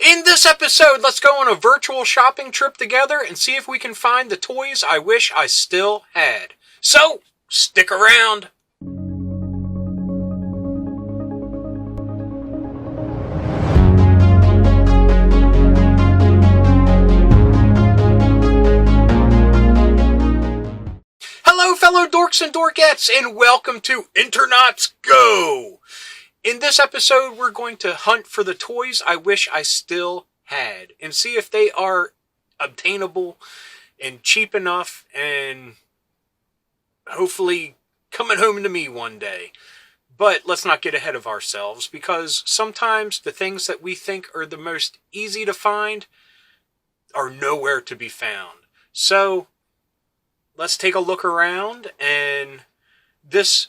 In this episode, let's go on a virtual shopping trip together and see if we can find the toys I wish I still had. So, stick around. Hello, fellow dorks and dorkettes, and welcome to Internauts Go! In this episode, we're going to hunt for the toys I wish I still had and see if they are obtainable and cheap enough and hopefully coming home to me one day. But let's not get ahead of ourselves, because sometimes the things that we think are the most easy to find are nowhere to be found. So let's take a look around, and this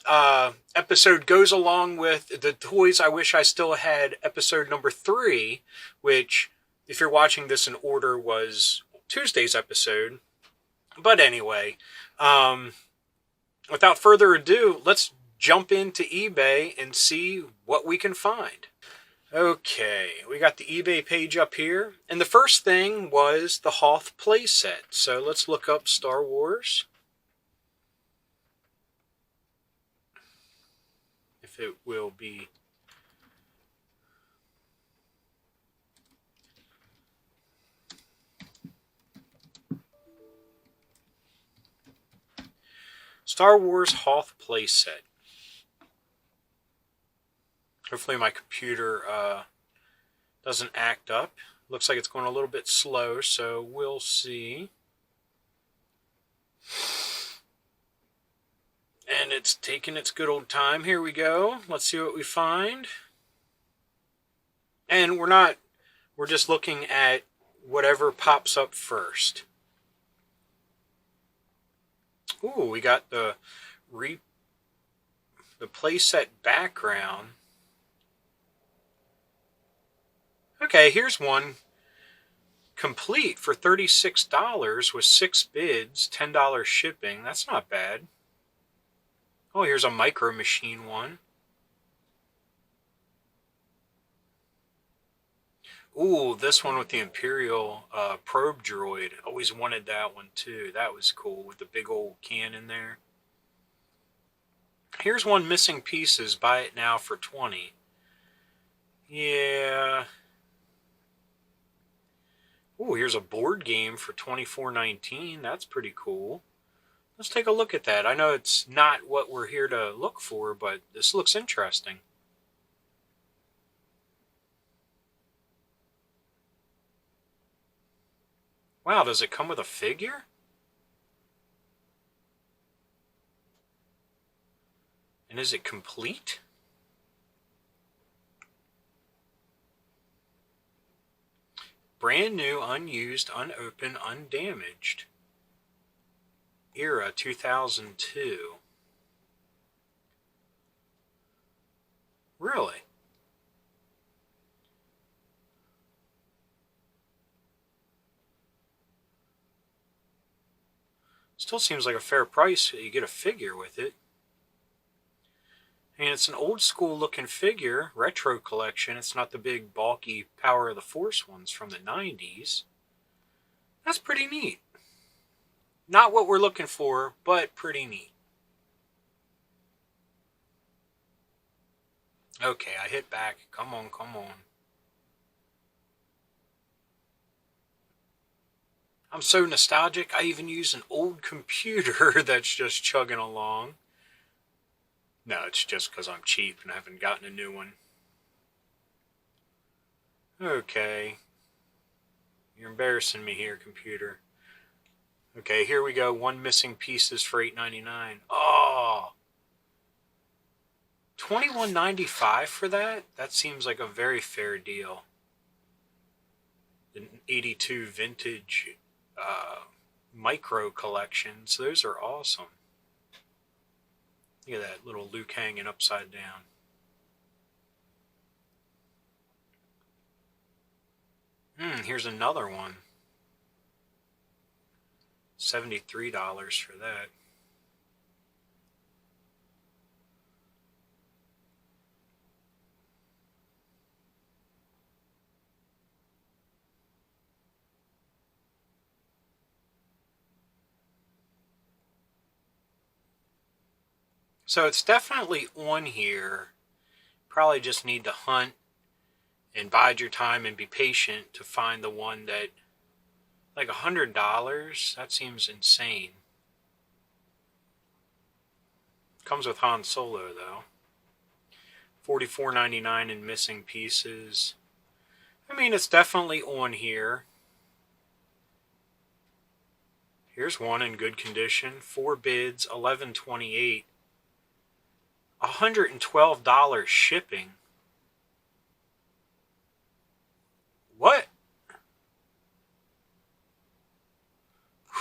episode goes along with the Toys I Wish I Still Had episode number 3, which, if you're watching this in order, was Tuesday's episode. But anyway, without further ado, let's jump into eBay and see what we can find. Okay, we got the eBay page up here, and the first thing was the Hoth playset. So let's look up Star Wars. If it will be. Star Wars Hoth playset. Hopefully my computer doesn't act up. Looks like it's going a little bit slow, so we'll see. And it's taking its good old time. Here we go. Let's see what we find. And we're just looking at whatever pops up first. Ooh, we got the playset background. Okay, here's one complete for $36 with 6 bids, $10 shipping. That's not bad. Oh, here's a Micro Machine one. Ooh, this one with the Imperial probe droid. Always wanted that one too. That was cool with the big old cannon there. Here's one missing pieces. Buy it now for $20. Yeah. Ooh, here's a board game for $24.19. That's pretty cool. Let's take a look at that. I know it's not what we're here to look for, but this looks interesting. Wow, does it come with a figure? And is it complete? Brand new, unused, unopened, undamaged. Era 2002. Really? Still seems like a fair price. You get a figure with it. And it's an old school looking figure, retro collection. It's not the big bulky Power of the Force ones from the 90s. That's pretty neat. Not what we're looking for, but pretty neat. Okay, I hit back. Come on, come on. I'm so nostalgic, I even use an old computer that's just chugging along. No, it's just because I'm cheap and I haven't gotten a new one. Okay. You're embarrassing me here, computer. Okay, here we go. One missing pieces for $8.99. Oh! $21.95 for that? That seems like a very fair deal. The 82 vintage micro collections. Those are awesome. Look at that little Luke hanging upside down. Here's another one. $73 for that. So it's definitely on here. Probably just need to hunt and bide your time and be patient to find the one that, like $100, that seems insane. Comes with Han Solo though. $44.99 in missing pieces. I mean, it's definitely on here. Here's one in good condition. 4 bids, $11.28. $112 shipping. What?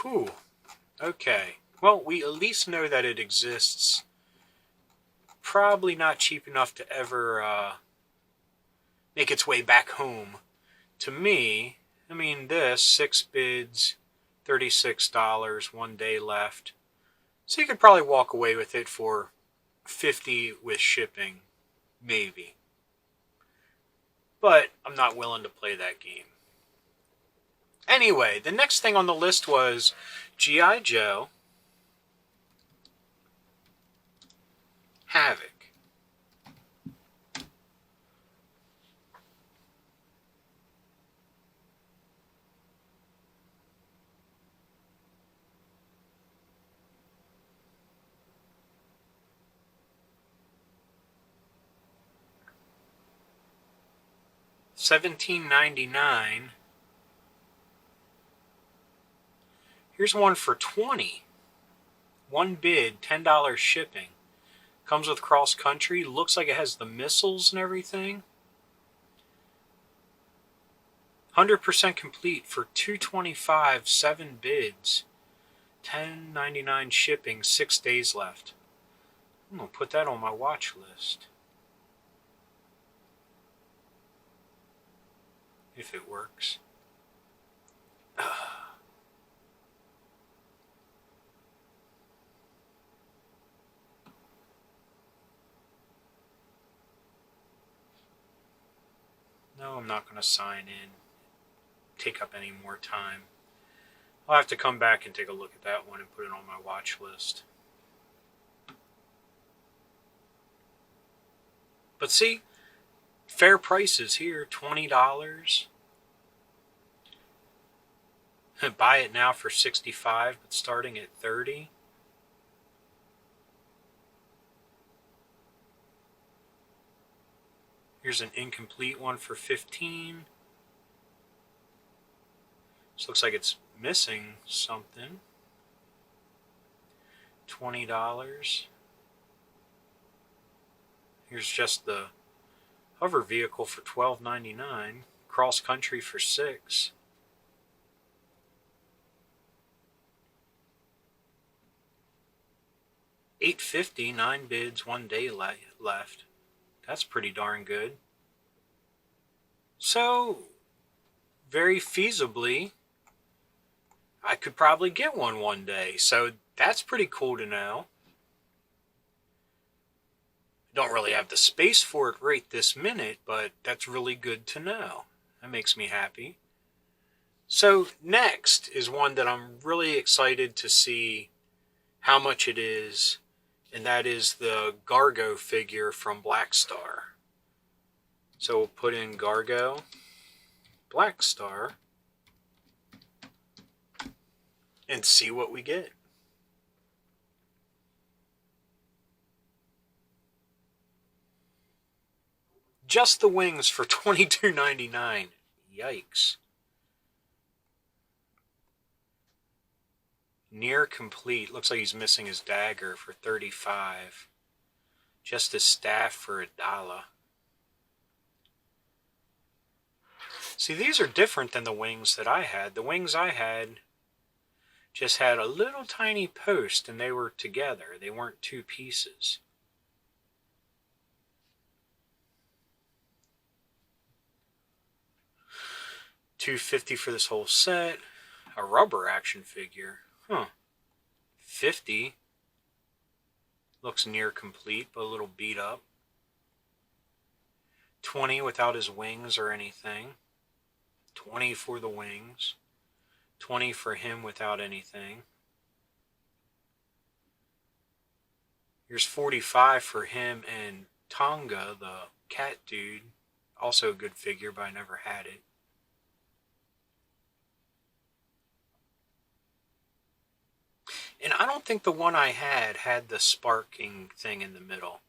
Whew. Okay. Well, we at least know that it exists. Probably not cheap enough to ever make its way back home. To me, I mean, this, 6 bids, $36, 1 day left. So you could probably walk away with it for $50 with shipping, maybe. But I'm not willing to play that game. Anyway, the next thing on the list was G.I. Joe Havoc. $17.99. Here's one for $20. 1 bid, $10 shipping. Comes with cross country. Looks like it has the missiles and everything. 100% complete for $225. 7 bids. $10.99 shipping. 6 days left. I'm gonna put that on my watch list. If it works. No, I'm not going to sign in. Take up any more time. I'll have to come back and take a look at that one and put it on my watch list. But see, fair prices here, $20. Buy it now for $65, but starting at $30. Here's an incomplete one for $15. This looks like it's missing something. $20. Here's just the hover vehicle for $12.99. Cross country for $6. $8.50, 9 bids, 1 day left. That's pretty darn good. So, very feasibly, I could probably get one day. So that's pretty cool to know. I don't really have the space for it right this minute, but that's really good to know. That makes me happy. So next is one that I'm really excited to see how much it is, and that is the Gargo figure from Blackstar. So we'll put in Gargo, Blackstar, and see what we get. Just the wings for $22.99. Yikes. Near complete. Looks like he's missing his dagger for $35. Just his staff for $1. See, these are different than the wings that I had. The wings I had just had a little tiny post and they were together. They weren't 2 pieces. $250 for this whole set. A rubber action figure. Huh. $50. Looks near complete, but a little beat up. $20 without his wings or anything. $20 for the wings. $20 for him without anything. Here's 45 for him and Tonga, the cat dude. Also a good figure, but I never had it. And I don't think the one I had the sparking thing in the middle.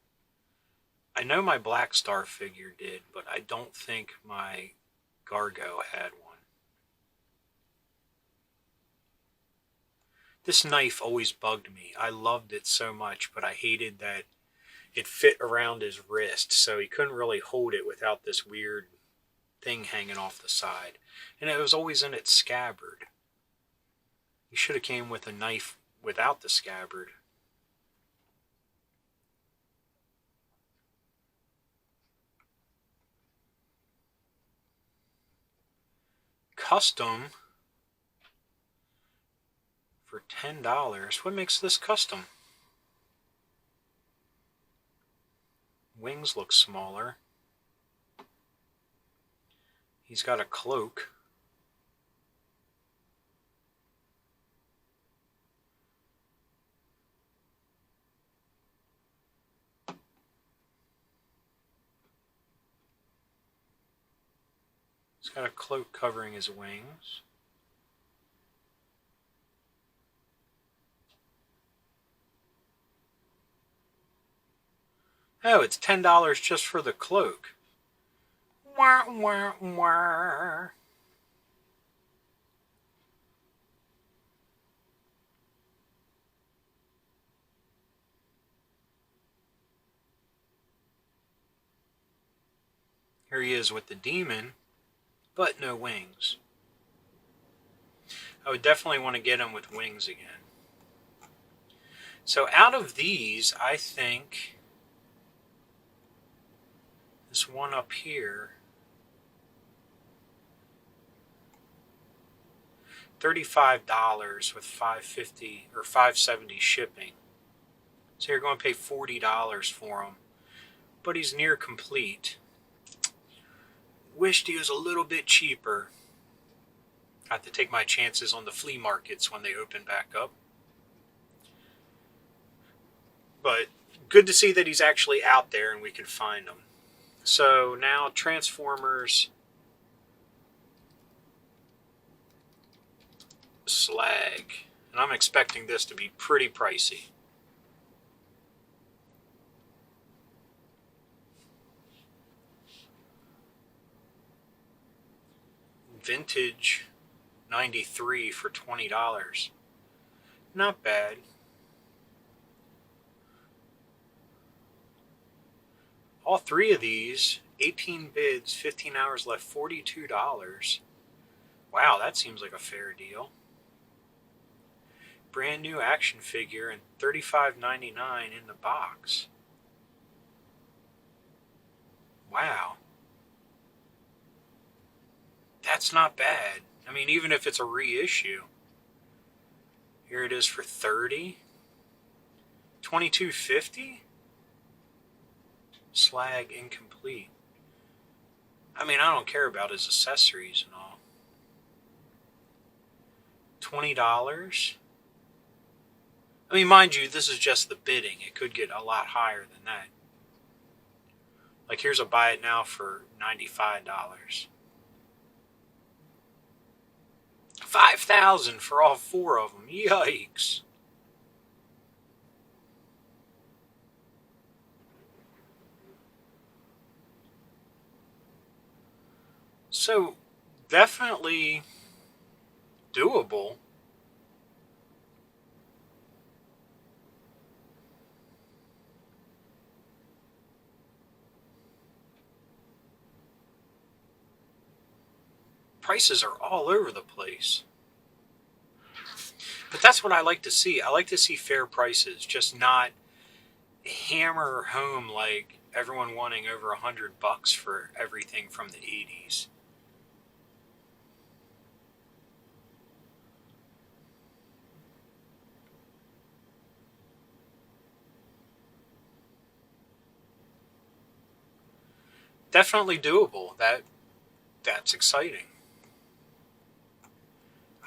I know my Blackstar figure did, but I don't think my Gargo had one. This knife always bugged me. I loved it so much, but I hated that it fit around his wrist, so he couldn't really hold it without this weird thing hanging off the side. And it was always in its scabbard. He should have came with a knife without the scabbard. Custom for $10. What makes this custom? Wings look smaller. He's got a cloak. He's got a cloak covering his wings. Oh, it's $10 just for the cloak. Wah, wah, wah. Here he is with the demon, but no wings. I would definitely want to get him with wings again. So out of these, I think this one up here, $35 with $5.50 or $5.70 shipping. So you're going to pay $40 for him, but he's near complete. Wished he was a little bit cheaper. I have to take my chances on the flea markets when they open back up. But good to see that he's actually out there and we can find him. So now Transformers Slag. And I'm expecting this to be pretty pricey. Vintage 93 for $20. Not bad. All three of these, 18 bids, 15 hours left, $42. Wow, that seems like a fair deal. Brand new action figure and $35.99 in the box. Wow. That's not bad. I mean, even if it's a reissue. Here it is for $30. $22.50? Slag incomplete. I mean, I don't care about his accessories and all. $20? I mean, mind you, this is just the bidding. It could get a lot higher than that. Like, here's a buy it now for $95. $5,000 for all four of them. Yikes. So, definitely doable. Prices are all over the place. But that's what I like to see. I like to see fair prices, just not hammer home like everyone wanting over $100 for everything from the 80s. Definitely doable. That's exciting.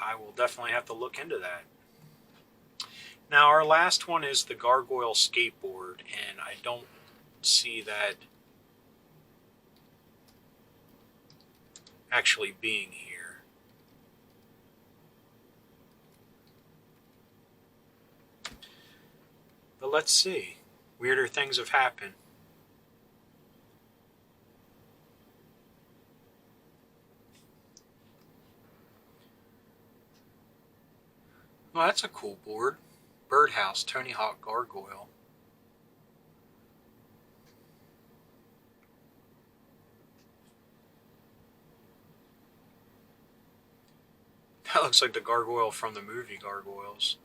I will definitely have to look into that. Now, our last one is the Gargoyle skateboard, and I don't see that actually being here. But let's see. Weirder things have happened. Well, that's a cool board. Birdhouse, Tony Hawk Gargoyle. That looks like the gargoyle from the movie Gargoyles.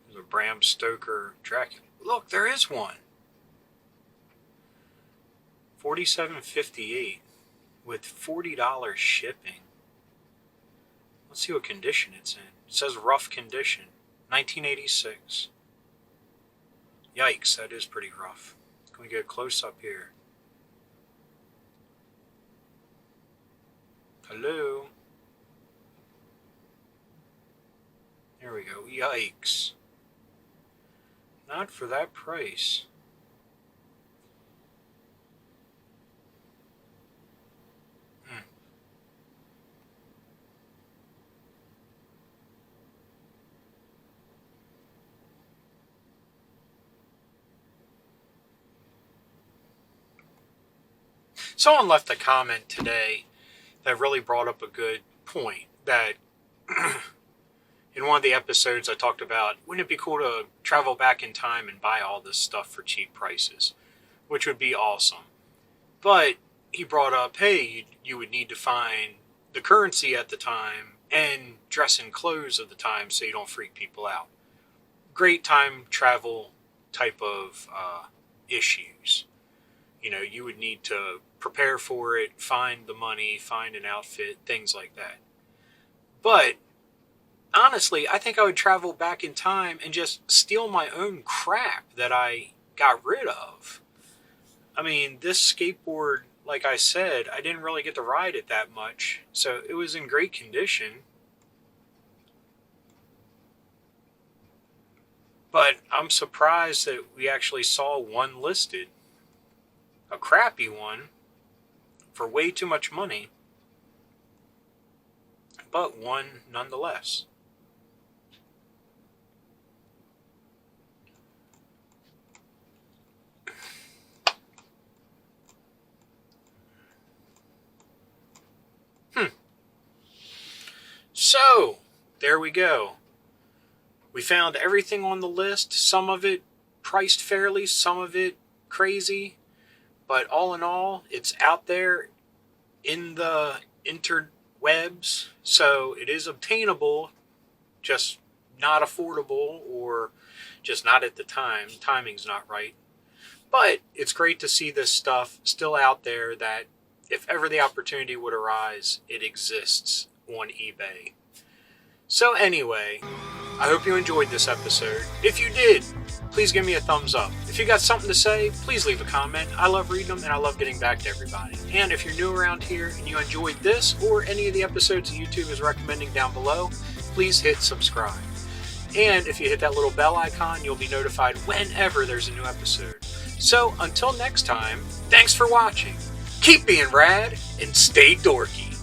There's a Bram Stoker Dracula. Look, there is one. $47.58 with $40 shipping. Let's see what condition it's in. It says rough condition. 1986. Yikes, that is pretty rough. Can we get a close up here? Hello? There we go. Yikes. Not for that price. Someone left a comment today that really brought up a good point, that in one of the episodes I talked about, wouldn't it be cool to travel back in time and buy all this stuff for cheap prices, which would be awesome. But he brought up, hey, you would need to find the currency at the time and dress in clothes of the time so you don't freak people out. Great time travel type of issues. You know, you would need to prepare for it, find the money, find an outfit, things like that. But honestly, I think I would travel back in time and just steal my own crap that I got rid of. I mean, this skateboard, like I said, I didn't really get to ride it that much, so it was in great condition. But I'm surprised that we actually saw one listed. A crappy one for way too much money, but one nonetheless. So, there we go. We found everything on the list, some of it priced fairly, some of it crazy. But all in all, it's out there in the interwebs, so it is obtainable, just not affordable or just not at the time. Timing's not right. But it's great to see this stuff still out there, that if ever the opportunity would arise, it exists on eBay. So anyway, I hope you enjoyed this episode. If you did, please give me a thumbs up. If you got something to say, please leave a comment. I love reading them and I love getting back to everybody. And if you're new around here and you enjoyed this or any of the episodes that YouTube is recommending down below, please hit subscribe. And if you hit that little bell icon, you'll be notified whenever there's a new episode. So until next time, thanks for watching. Keep being rad and stay dorky.